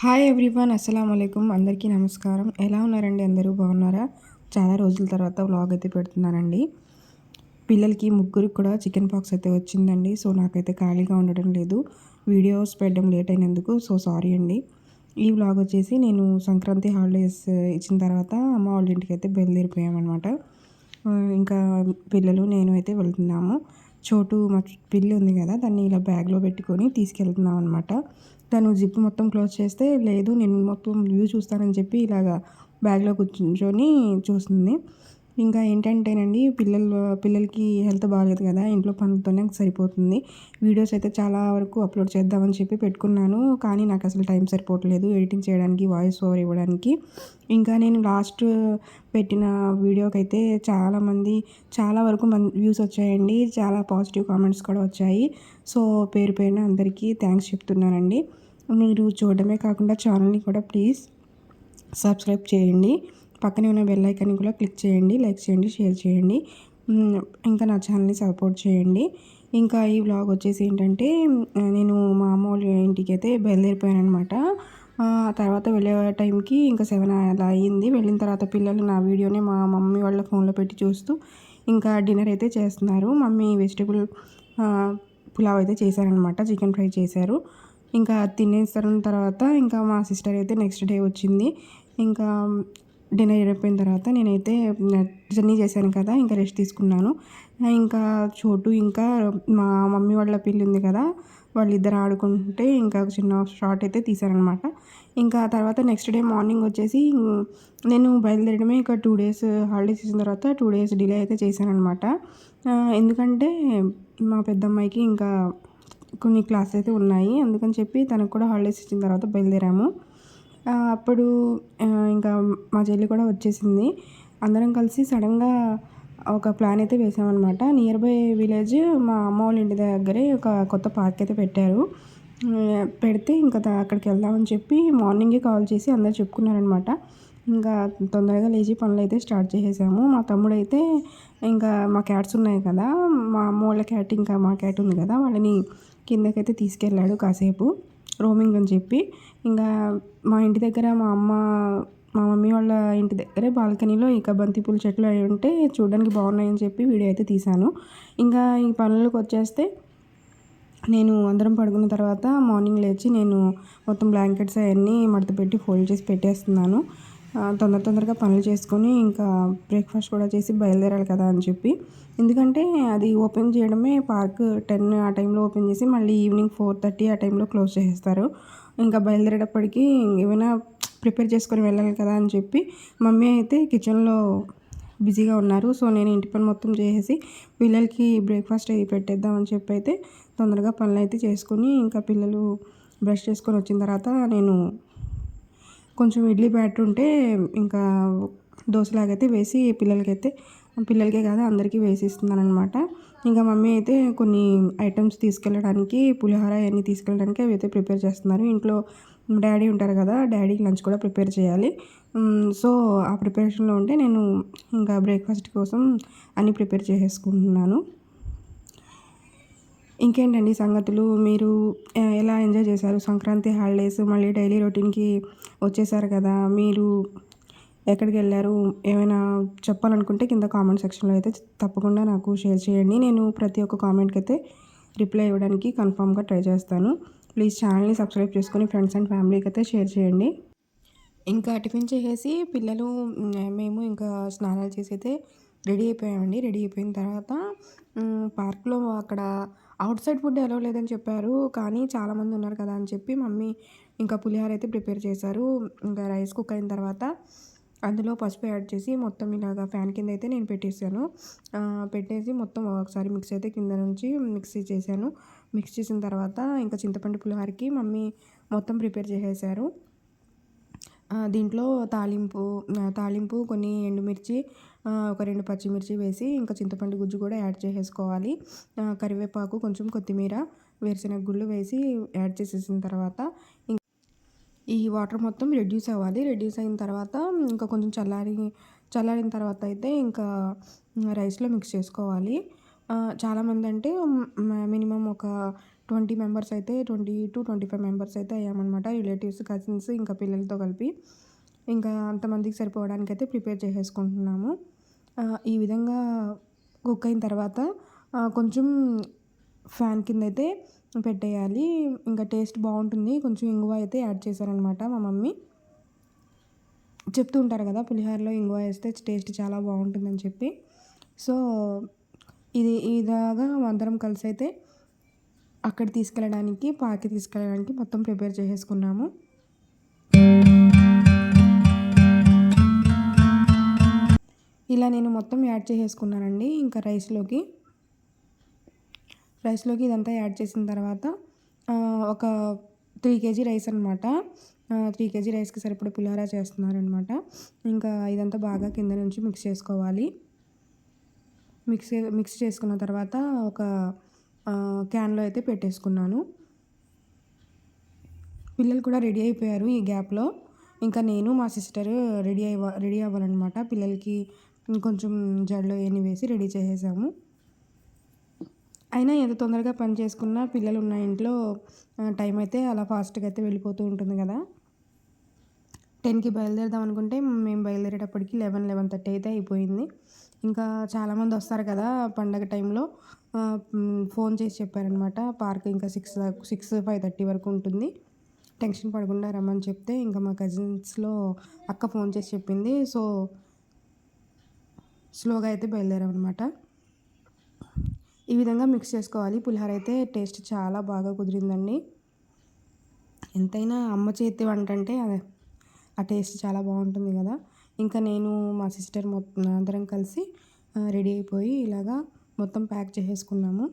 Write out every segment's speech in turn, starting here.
Hi everyone, అస్సలం అయికుం. అందరికీ నమస్కారం. ఎలా ఉన్నారండి? అందరూ బాగున్నారా? చాలా రోజుల తర్వాత వ్లాగ్ అయితే పెడుతున్నానండి. పిల్లలకి ముగ్గురికి కూడా చికెన్ పాక్స్ అయితే వచ్చిందండి. సో నాకైతే ఖాళీగా ఉండడం లేదు. వీడియోస్ పెట్టడం లేట్ అయినందుకు సారీ అండి. ఈ వ్లాగ్ వచ్చేసి నేను సంక్రాంతి హాలిడేస్ ఇచ్చిన తర్వాత అమ్మ వాళ్ళ ఇంటికి అయితే బయలుదేరిపోయామన్నమాట. ఇంకా పిల్లలు నేను అయితే వెళ్తున్నాము. చోటు మా పిల్లి ఉంది కదా, దాన్ని ఇలా బ్యాగ్లో పెట్టుకొని తీసుకెళ్తున్నాం అనమాట. తను జిప్ మొత్తం క్లోజ్ చేస్తే, లేదు నేను మొత్తం వ్యూ చూస్తానని చెప్పి ఇలాగా బ్యాగ్లో కూర్చొని చూస్తుంది. ఇంకా ఏంటంటేనండి, పిల్లలకి హెల్త్ బాగాలేదు కదా, ఇంట్లో పనులతోనే సరిపోతుంది. వీడియోస్ అయితే చాలా వరకు అప్లోడ్ చేద్దామని చెప్పి పెట్టుకున్నాను, కానీ నాకు అసలు టైం సరిపోవట్లేదు ఎడిటింగ్ చేయడానికి, వాయిస్ ఓవర్ ఇవ్వడానికి. ఇంకా నేను లాస్ట్ పెట్టిన వీడియోకి అయితే చాలా వరకు వ్యూస్ వచ్చాయండి. చాలా పాజిటివ్ కామెంట్స్ కూడా వచ్చాయి. సో పేరు పేరున అందరికీ థ్యాంక్స్ చెప్తున్నానండి. మీరు చూడడమే కాకుండా ఛానల్ని కూడా ప్లీజ్ సబ్స్క్రైబ్ చేయండి. పక్కనే ఉన్న బెల్ ఐకాన్ని కూడా క్లిక్ చేయండి, లైక్ చేయండి, షేర్ చేయండి. ఇంకా నా ఛానల్ని సపోర్ట్ చేయండి. ఇంకా ఈ వ్లాగ్ వచ్చేసి ఏంటంటే, నేను మా అమ్మ వాళ్ళ ఇంటికి అయితే బయలుదేరిపోయాను అనమాట. తర్వాత వెళ్ళే టైంకి ఇంకా 7 అలా అయ్యింది. వెళ్ళిన తర్వాత పిల్లలు నా వీడియోని మా మమ్మీ వాళ్ళ ఫోన్లో పెట్టి చూస్తూ ఇంకా డిన్నర్ అయితే చేస్తున్నారు. మమ్మీ వెజిటేబుల్ పులావ్ అయితే చేశారనమాట, చికెన్ ఫ్రై చేశారు. ఇంకా తినేసిన తర్వాత ఇంకా మా సిస్టర్ అయితే నెక్స్ట్ డే వచ్చింది. ఇంకా డిన్నర్ అయిపోయిన తర్వాత నేనైతే జర్నీ చేశాను కదా, ఇంకా రెస్ట్ తీసుకున్నాను. ఇంకా చోటు ఇంకా మా మమ్మీ వాళ్ళ పిల్లి ఉంది కదా, వాళ్ళిద్దరు ఆడుకుంటే ఇంకా చిన్న షార్ట్ అయితే తీశారనమాట. ఇంకా తర్వాత నెక్స్ట్ డే మార్నింగ్ వచ్చేసి నేను బయలుదేరడమే ఇక 2 డేస్ హాలిడేస్ ఇచ్చిన తర్వాత 2 డేస్ డిలే అయితే చేశాననమాట. ఎందుకంటే మా పెద్దమ్మాయికి ఇంకా కొన్ని క్లాసెస్ అయితే ఉన్నాయి, అందుకని చెప్పి తనకు కూడా హాలిడేస్ ఇచ్చిన తర్వాత బయలుదేరాము. అప్పుడు ఇంకా మా చెల్లి కూడా వచ్చేసింది. అందరం కలిసి సడన్గా ఒక ప్లాన్ అయితే వేసామన్నమాట. నియర్ బై విలేజ్ మా అమ్మ వాళ్ళ ఇంటి దగ్గరే ఒక కొత్త పార్క్ అయితే పెట్టారు. పెడితే ఇంకా అక్కడికి వెళ్దామని చెప్పి మార్నింగే కాల్ చేసి అందరు చెప్పుకున్నారనమాట. ఇంకా తొందరగా లేచి పనులు అయితే స్టార్ట్ చేసేసాము. మా తమ్ముడైతే ఇంకా మా క్యాట్స్ ఉన్నాయి కదా, మా అమ్మ వాళ్ళ క్యాట్ ఇంకా మా క్యాట్ ఉంది కదా, వాళ్ళని కిందకైతే తీసుకెళ్ళాడు కాసేపు రోమింగ్ అని చెప్పి. ఇంకా మా ఇంటి దగ్గర మా మమ్మీ వాళ్ళ ఇంటి దగ్గరే బాల్కనీలో ఇక బంతిపూల చెట్లు అవి ఉంటే చూడడానికి బాగున్నాయని చెప్పి వీడియో అయితే తీశాను. ఇంకా ఈ పనులకు వచ్చేస్తే, నేను అందరం పడుకున్న తర్వాత మార్నింగ్ లేచి నేను మొత్తం బ్లాంకెట్స్ అవన్నీ మడత పెట్టి ఫోల్డ్ చేసి పెట్టేస్తున్నాను. తొందరగా పనులు చేసుకొని ఇంకా బ్రేక్ఫాస్ట్ కూడా చేసి బయలుదేరాలి కదా అని చెప్పి. ఎందుకంటే అది ఓపెన్ చేయడమే పార్క్ 10 ఆ టైంలో ఓపెన్ చేసి మళ్ళీ ఈవినింగ్ 4:30 ఆ టైంలో క్లోజ్ చేసేస్తారు. ఇంకా బయలుదేరేటప్పటికి ఏమైనా ప్రిపేర్ చేసుకొని వెళ్ళాలి కదా అని చెప్పి మమ్మీ అయితే కిచెన్లో బిజీగా ఉన్నారు. సో నేను ఇంటి పని మొత్తం చేసేసి పిల్లలకి బ్రేక్ఫాస్ట్ అవి పెట్టేద్దామని చెప్పి అయితే తొందరగా పనులు అయితే చేసుకొని, ఇంకా పిల్లలు బ్రష్ చేసుకొని వచ్చిన తర్వాత నేను కొంచెం ఇడ్లీ బ్యాటర్ ఉంటే ఇంకా దోశలాగైతే వేసి పిల్లలకే కాదు అందరికీ వేసి ఇస్తున్నానమాట. ఇంకా మమ్మీ అయితే కొన్ని ఐటమ్స్ తీసుకెళ్ళడానికి, పులిహోర అవన్నీ తీసుకెళ్ళడానికి అవి అయితే ప్రిపేర్ చేస్తున్నారు. ఇంట్లో డాడీ ఉంటారు కదా, డాడీకి లంచ్ కూడా ప్రిపేర్ చేయాలి. సో ఆ ప్రిపరేషన్లో ఉంటే నేను ఇంకా బ్రేక్ఫాస్ట్ కోసం అన్నీ ప్రిపేర్ చేసేసుకుంటున్నాను. ఇంకేంటండి సంగతులు? మీరు ఎలా ఎంజాయ్ చేశారు సంక్రాంతి హాలిడేస్? మళ్ళీ డైలీ రొటీన్కి వచ్చేసారు కదా, మీరు ఎక్కడికి వెళ్ళారు? ఏమైనా చెప్పాలనుకుంటే కింద కామెంట్ సెక్షన్లో అయితే తప్పకుండా నాకు షేర్ చేయండి. నేను ప్రతి ఒక్క కామెంట్కి అయితే రిప్లై ఇవ్వడానికి కన్ఫామ్గా ట్రై చేస్తాను. ప్లీజ్ ఛానల్ని సబ్స్క్రైబ్ చేసుకొని ఫ్రెండ్స్ అండ్ ఫ్యామిలీకి అయితే షేర్ చేయండి. ఇంకా టిఫిన్ చేసేసి పిల్లలు మేము ఇంకా స్నానాలు చేసి అయితే రెడీ అయిపోయామండి. రెడీ అయిపోయిన తర్వాత పార్క్లో అక్కడ అవుట్ సైడ్ ఫుడ్ అలౌ లేదని చెప్పారు, కానీ చాలామంది ఉన్నారు కదా అని చెప్పి మమ్మీ ఇంకా పులిహోర అయితే ప్రిపేర్ చేశారు. ఇంకా రైస్ కుక్ అయిన తర్వాత అందులో పసుపు యాడ్ చేసి మొత్తం ఇలాగా ఫ్యాన్ కింద అయితే నేను పెట్టేసి మొత్తం ఒకసారి మిక్స్ అయితే కింద నుంచి మిక్సీ చేశాను. మిక్స్ చేసిన తర్వాత ఇంకా చింతపండు పులిహోరకి మమ్మీ మొత్తం ప్రిపేర్ చేసేసారు. దీంట్లో తాలింపు కొన్ని ఎండుమిర్చి, ఒక 2 పచ్చిమిర్చి వేసి ఇంకా చింతపండు గుజ్జు కూడా యాడ్ చేసేసుకోవాలి. కరివేపాకు, కొంచెం కొత్తిమీర, వేరుశనగ గుళ్ళు వేసి యాడ్ చేసేసిన తర్వాత ఈ వాటర్ మొత్తం రెడ్యూస్ అవ్వాలి. రెడ్యూస్ అయిన తర్వాత ఇంకా కొంచెం చల్లారిన తర్వాత అయితే ఇంకా రైస్లో మిక్స్ చేసుకోవాలి. చాలామంది అంటే మినిమమ్ ఒక 20 మెంబర్స్ అయితే 20-25 మెంబర్స్ అయితే అయ్యామనమాట. రిలేటివ్స్, కజిన్స్ ఇంకా పిల్లలతో కలిపి. ఇంకా అంతమందికి సరిపోవడానికైతే ప్రిపేర్ చేసేసుకుంటున్నాము. ఈ విధంగా కుక్ అయిన తర్వాత కొంచెం ఫ్యాన్ కిందయితే పెట్టేయాలి. ఇంకా టేస్ట్ బావుంటుంది. కొంచెం ఇంగువ అయితే యాడ్ చేశారనమాట మా మమ్మీ. చెప్తూ ఉంటారు కదా! పులిహోరలో ఇంగువ ఏస్తే టేస్ట్ చాలా బావుంటుందని చెప్పి. సో, ఇలాగా అందరం కలిసైతే అక్కడికి తీసుకెళ్ళడానికి, పార్క్‌కి తీసుకెళ్ళడానికి మొత్తం ప్రిపేర్ చేసేసుకున్నాము. ఇలా నేను మొత్తం యాడ్ చేసేసుకున్నానండి. ఇంకా రైస్‌లోకి ఇదంతా యాడ్ చేసిన తర్వాత ఒక 3 కేజీ రైస్ అనమాట. 3 కేజీ రైస్‌కి సరిపడా పులిహోర చేస్తున్నారనమాట. ఇంకా ఇదంతా బాగా కింద నుంచి మిక్స్ చేసుకోవాలి. మిక్స్ చేసుకున్న తర్వాత ఒక క్యాన్‌లో అయితే పెట్టేసుకున్నాను. పిల్లలు కూడా రెడీ అయిపోయారు ఈ గ్యాప్‌లో. ఇంకా నేను, మా సిస్టరు రెడీ అవ్వాలనమాట. పిల్లలకి ఇంకొంచెం జడలో ఎన్ని వేసి రెడీ చేసేసాము. అయినా ఎంత తొందరగా పని చేసుకున్నా పిల్లలున్న ఇంట్లో టైం అయితే అలా ఫాస్ట్‌గా అయితే వెళ్ళిపోతూ ఉంటుంది కదా! 10కి బయలుదేరదాం అనుకుంటే మేము బయలుదేరేటప్పటికి 11:30 అయితే అయిపోయింది. ఇంకా చాలామంది వస్తారు కదా! పండగ టైంలో ఫోన్ చేసి చెప్పారనమాట. పార్క్ ఇంకా 5:30 వరకు ఉంటుంది. టెన్షన్ పడకుండా రమ్మని చెప్తే ఇంకా మా కజిన్స్‌లో అక్క ఫోన్ చేసి చెప్పింది. సో, స్లోగా అయితే బయలుదేరామనమాట. ఈ విధంగా మిక్స్ చేసుకోవాలి. పులిహోర అయితే టేస్ట్ చాలా బాగా కుదిరిందండి. ఎంతైనా అమ్మ చేతి వంట అంటే ఆ టేస్ట్ చాలా బావుంటుంది కదా! ఇంకా నేను, మా సిస్టర్ అందరం కలిసి రెడీ అయిపోయి ఇలాగా మొత్తం ప్యాక్ చేసేసుకున్నాము.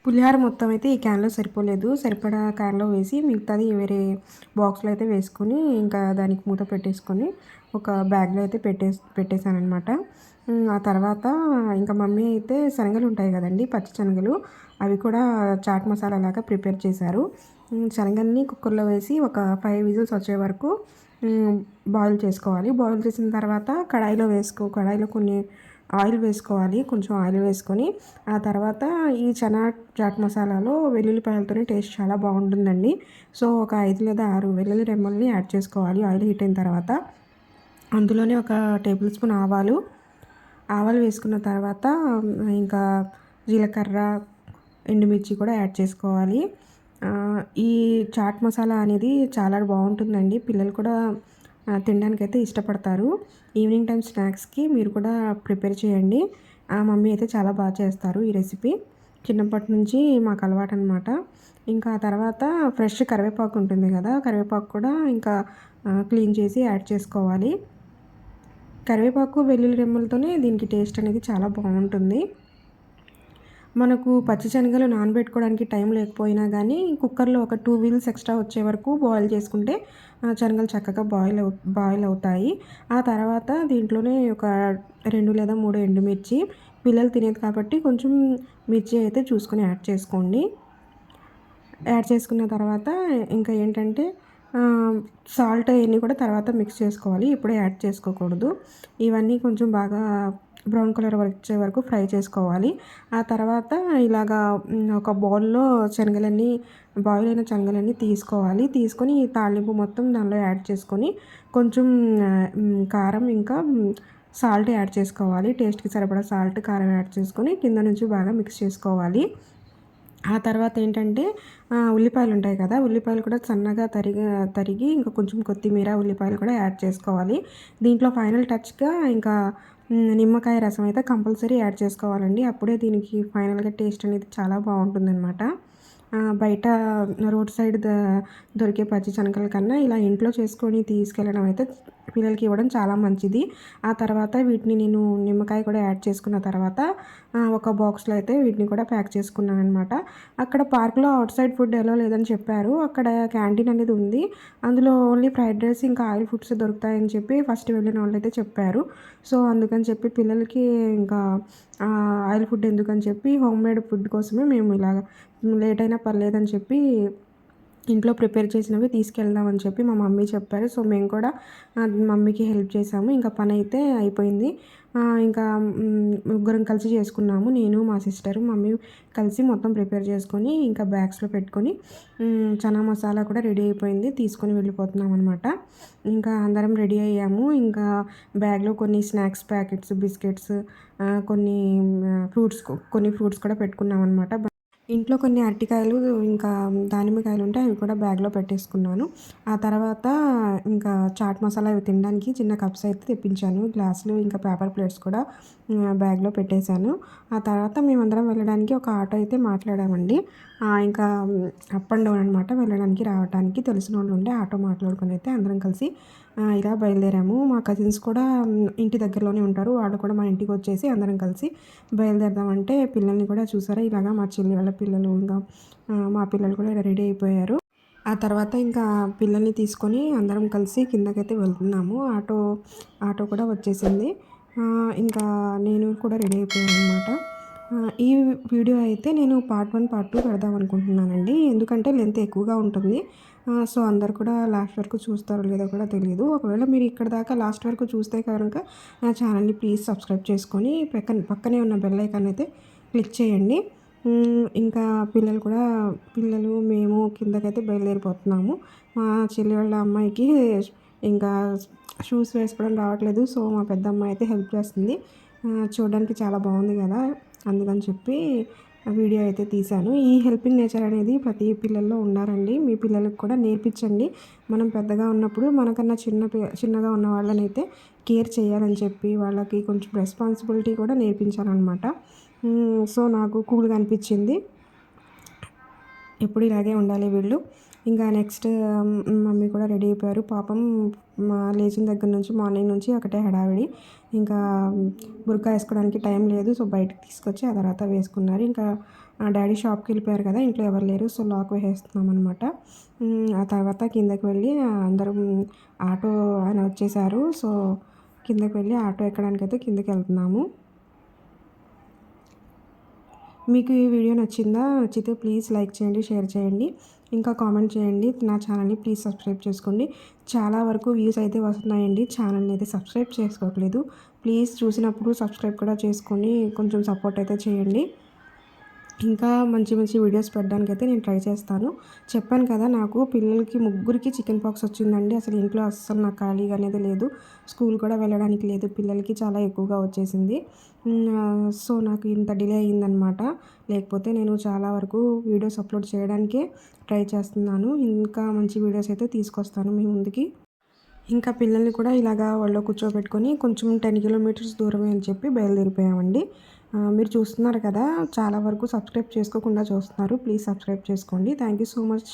పులిహోర మొత్తం అయితే ఈ క్యాన్‌లో సరిపోలేదు. సరిపడా క్యాన్‌లో వేసి మిగతాది వేరే బాక్స్‌లో అయితే వేసుకొని ఇంకా దానికి మూత పెట్టేసుకొని ఒక బ్యాగ్‌లో అయితే పెట్టేసాననమాట. ఆ తర్వాత ఇంకా మమ్మీ అయితే శనగలు ఉంటాయి కదండీ! పచ్చి శనగలు అవి కూడా చాట్ మసాలా లాగా ప్రిపేర్ చేశారు. శనగల్ని కుక్కర్‌లో వేసి ఒక 5 విజిల్స్ వచ్చే వరకు బాయిల్ చేసుకోవాలి. బాయిల్ చేసిన తర్వాత కడాయిలో కొన్ని ఆయిల్ వేసుకోవాలి. కొంచెం ఆయిల్ వేసుకొని ఆ తర్వాత ఈ చనా చాట్ మసాలాలో వెల్లుల్లిపాయలతోని టేస్ట్ చాలా బాగుంటుందండి. సో, ఒక 5 లేదా 6 వెల్లుల్లి రెమ్మల్ని యాడ్ చేసుకోవాలి. ఆయిల్ హీట్ అయిన తర్వాత అందులోనే ఒక టేబుల్ స్పూన్ ఆవాలు వేసుకున్న తర్వాత ఇంకా జీలకర్ర, ఎండుమిర్చి కూడా యాడ్ చేసుకోవాలి. ఈ చాట్ మసాలా అనేది చాలా బాగుంటుందండి. పిల్లలు కూడా తినడానికైతే ఇష్టపడతారు. ఈవినింగ్ టైం స్నాక్స్‌కి మీరు కూడా ప్రిపేర్ చేయండి. మమ్మీ అయితే చాలా బాగా చేస్తారు ఈ రెసిపీ. చిన్నప్పటి నుంచి మాకు అలవాటనమాట. ఇంకా ఆ తర్వాత ఫ్రెష్ కరివేపాకు ఉంటుంది కదా! కరివేపాకు కూడా ఇంకా క్లీన్ చేసి యాడ్ చేసుకోవాలి. కరివేపాకు, వెల్లుల్లి రెమ్మలతోనే దీనికి టేస్ట్ అనేది చాలా బాగుంటుంది. మనకు పచ్చి శనగలు నానబెట్టుకోవడానికి టైం లేకపోయినా కానీ కుక్కర్లో ఒక 2 విజిల్స్ ఎక్స్ట్రా వచ్చే వరకు బాయిల్ చేసుకుంటే శనగలు చక్కగా బాయిల్ అవుతాయి. ఆ తర్వాత దీంట్లోనే ఒక 2 లేదా 3 ఎండుమిర్చి, పిల్లలు తినేది కాబట్టి కొంచెం మిర్చి అయితే చూసుకొని యాడ్ చేసుకోండి. యాడ్ చేసుకున్న తర్వాత ఇంకా ఏంటంటే సాల్ట్ అయన్నీ కూడా తర్వాత మిక్స్ చేసుకోవాలి. ఇప్పుడే యాడ్ చేసుకోకూడదు. ఇవన్నీ కొంచెం బాగా బ్రౌన్ కలర్ వచ్చే వరకు ఫ్రై చేసుకోవాలి. ఆ తర్వాత ఇలాగా ఒక బౌల్‌లో బాయిల్ అయిన శనగలన్నీ తీసుకోవాలి. తీసుకొని ఈ తాలింపు మొత్తం దానిలో యాడ్ చేసుకొని కొంచెం కారం ఇంకా సాల్ట్ యాడ్ చేసుకోవాలి. టేస్ట్‌కి సరిపడా సాల్ట్, కారం యాడ్ చేసుకొని కింద నుంచి బాగా మిక్స్ చేసుకోవాలి. ఆ తర్వాత ఏంటంటే ఉల్లిపాయలు ఉంటాయి కదా! ఉల్లిపాయలు కూడా సన్నగా తరిగి ఇంకా కొంచెం కొత్తిమీర, ఉల్లిపాయలు కూడా యాడ్ చేసుకోవాలి. దీంట్లో ఫైనల్ టచ్‌గా ఇంకా నిమ్మకాయ రసం అయితే కంపల్సరీ యాడ్ చేసుకోవాలండి. అప్పుడే దీనికి ఫైనల్‌గా టేస్ట్ అనేది చాలా బాగుంటుందనమాట. బయట రోడ్ సైడ్ దొరికే పచ్చి శనగల కన్నా ఇలా ఇంట్లో చేసుకొని తీసుకెళ్ళడం అయితే పిల్లలకి ఇవ్వడం చాలా మంచిది. ఆ తర్వాత వీటిని నేను నిమ్మకాయ కూడా యాడ్ చేసుకున్న తర్వాత ఒక బాక్స్లో అయితే వీటిని కూడా ప్యాక్ చేసుకున్నాను అనమాట. అక్కడ పార్క్లో అవుట్ సైడ్ ఫుడ్ ఎలా లేదని చెప్పారు. అక్కడ క్యాంటీన్ అనేది ఉంది. అందులో ఓన్లీ ఫ్రైడ్ రైస్ ఇంకా ఆయిల్ ఫుడ్స్ దొరుకుతాయని చెప్పి ఫస్ట్ వెళ్ళిన వాళ్ళు అయితే చెప్పారు. సో అందుకని చెప్పి పిల్లలకి ఇంకా ఆయిల్ ఫుడ్ ఎందుకని చెప్పి హోమ్ మేడ్ ఫుడ్ కోసమే మేము ఇలాగ లేట్ అయినా పర్లేదని చెప్పి ఇంట్లో ప్రిపేర్ చేసినవి తీసుకెళ్దామని చెప్పి మా మమ్మీ చెప్పారు. సో మేము కూడా మమ్మీకి హెల్ప్ చేసాము. ఇంకా పని అయితే అయిపోయింది. ఇంకా ముగ్గురం కలిసి చేసుకున్నాము. నేను మా సిస్టరు మమ్మీ కలిసి మొత్తం ప్రిపేర్ చేసుకొని ఇంకా బ్యాగ్స్లో పెట్టుకొని చనా మసాలా కూడా రెడీ అయిపోయింది. తీసుకొని వెళ్ళిపోతున్నాం అనమాట. ఇంకా అందరం రెడీ అయ్యాము. ఇంకా బ్యాగ్లో కొన్ని స్నాక్స్ ప్యాకెట్స్, బిస్కెట్స్, కొన్ని ఫ్రూట్స్ కూడా పెట్టుకున్నాం అనమాట. ఇంట్లో కొన్ని అరటికాయలు ఇంకా దానిమ్మకాయలు ఉంటే అవి కూడా బ్యాగ్లో పెట్టేసుకున్నాను. ఆ తర్వాత ఇంకా చాట్ మసాలా అవి తినడానికి చిన్న కప్స్ అయితే తెప్పించాను. గ్లాసులు ఇంకా పేపర్ ప్లేట్స్ కూడా బ్యాగ్లో పెట్టేశాను. ఆ తర్వాత మేమందరం వెళ్ళడానికి ఒక ఆటో అయితే మాట్లాడామండి. ఇంకా అప్ అండ్ డౌన్ అనమాట, వెళ్ళడానికి రావడానికి తెలిసిన వాళ్ళు ఉంటే ఆటో మాట్లాడుకొని అయితే అందరం కలిసి ఇలా బయలుదేరాము. మా కజిన్స్ కూడా ఇంటి దగ్గరలోనే ఉంటారు. వాళ్ళు కూడా మా ఇంటికి వచ్చేసి అందరం కలిసి బయలుదేరదామంటే పిల్లల్ని కూడా చూసారా ఇలాగా మా చెల్లి వాళ్ళ పిల్లలు ఇంకా మా పిల్లలు కూడా ఇలా రెడీ అయిపోయారు. ఆ తర్వాత ఇంకా పిల్లల్ని తీసుకొని అందరం కలిసి కిందకైతే వెళ్తున్నాము. ఆటో కూడా వచ్చేసింది. ఇంకా నేను కూడా రెడీ అయిపోయాను అనమాట. ఈ వీడియో అయితే నేను పార్ట్ 1, పార్ట్ 2 పెడదాం అనుకుంటున్నానండి. ఎందుకంటే లెంత్ ఎక్కువగా ఉంటుంది. సో అందరు కూడా లాస్ట్ వరకు చూస్తారో లేదో కూడా తెలియదు. ఒకవేళ మీరు ఇక్కడ దాకా లాస్ట్ వరకు చూస్తే కనుక నా ఛానల్ని ప్లీజ్ సబ్స్క్రైబ్ చేసుకొని పక్కనే ఉన్న బెల్ ఐకాన్ అయితే క్లిక్ చేయండి. ఇంకా పిల్లలు మేము కిందకైతే బయలుదేరిపోతున్నాము. మా చెల్లి వాళ్ళ అమ్మాయికి ఇంకా షూస్ వేసుకోవడం రావట్లేదు. సో మా పెద్ద అమ్మాయి అయితే హెల్ప్ చేస్తుంది. చూడడానికి చాలా బాగుంది కదా, అందుకని చెప్పి వీడియో అయితే తీశాను. ఈ హెల్పింగ్ నేచర్ అనేది ప్రతి పిల్లల్లో ఉన్నారండి. మీ పిల్లలకు కూడా నేర్పించండి. మనం పెద్దగా ఉన్నప్పుడు మనకన్నా చిన్నగా ఉన్న వాళ్ళని అయితే కేర్ చేయాలని చెప్పి వాళ్ళకి కొంచెం రెస్పాన్సిబిలిటీ కూడా నేర్పించాలన్నమాట. సో నాకు కూల్గా అనిపించింది. ఎప్పుడు ఇలాగే ఉండాలి వీళ్ళు. ఇంకా నెక్స్ట్ మమ్మీ కూడా రెడీ అయిపోయారు. పాపం లేచిన దగ్గర నుంచి మార్నింగ్ నుంచి ఒకటే హడావిడి. ఇంకా బుర్కా వేసుకోవడానికి టైం లేదు. సో బయటకు తీసుకొచ్చి ఆ తర్వాత వేసుకున్నారు. ఇంకా డాడీ షాప్కి వెళ్ళిపోయారు కదా, ఇంట్లో ఎవరు లేరు. సో లాక్ వేసేస్తున్నాం అనమాట. ఆ తర్వాత కిందకి వెళ్ళి అందరం ఆటో ఆయన వచ్చేసారు. సో కిందకి వెళ్ళి ఆటో ఎక్కడానికి అయితే కిందకి వెళ్తున్నాము. మీకు ఈ వీడియో నచ్చితే ప్లీజ్ లైక్ చేయండి, షేర్ చేయండి, ఇంకా కామెంట్ చేయండి. నా ఛానల్ని ప్లీజ్ సబ్స్క్రైబ్ చేసుకోండి. చాలా వరకు వ్యూస్ అయితే వస్తున్నాయండి. ఛానల్ని అయితే సబ్స్క్రైబ్ చేసుకోవట్లేదు. ప్లీజ్ చూసినప్పుడు సబ్స్క్రైబ్ కూడా చేసుకొని కొంచెం సపోర్ట్ అయితే చేయండి. ఇంకా మంచి వీడియోస్ పెట్టడానికి అయితే నేను ట్రై చేస్తాను. చెప్పాను కదా, నాకు పిల్లలకి ముగ్గురికి చికెన్ పాక్స్ వచ్చిందండి. అసలు ఇంట్లో అస్సలు నాకు ఖాళీగా అనేది లేదు. స్కూల్ కూడా వెళ్ళడానికి లేదు. పిల్లలకి చాలా ఎక్కువగా వచ్చేసింది. సో నాకు ఇంత డిలే అయ్యిందనమాట. లేకపోతే నేను చాలా వరకు వీడియోస్ అప్లోడ్ చేయడానికే ట్రై చేస్తున్నాను. ఇంకా మంచి వీడియోస్ అయితే తీసుకొస్తాను మీ ముందుకి. ఇంకా పిల్లల్ని కూడా ఇలాగా ఒళ్ళో కూర్చోబెట్టుకొని కొంచెం 10 కిలోమీటర్స్ దూరమే అని చెప్పి బయలుదేరిపోయామండి. మీరు చూస్తున్నారు కదా, చాలా వరకు సబ్స్క్రైబ్ చేసుకోకుండా చూస్తున్నారు. ప్లీజ్ సబ్స్క్రైబ్ చేసుకోండి. Thank you so much.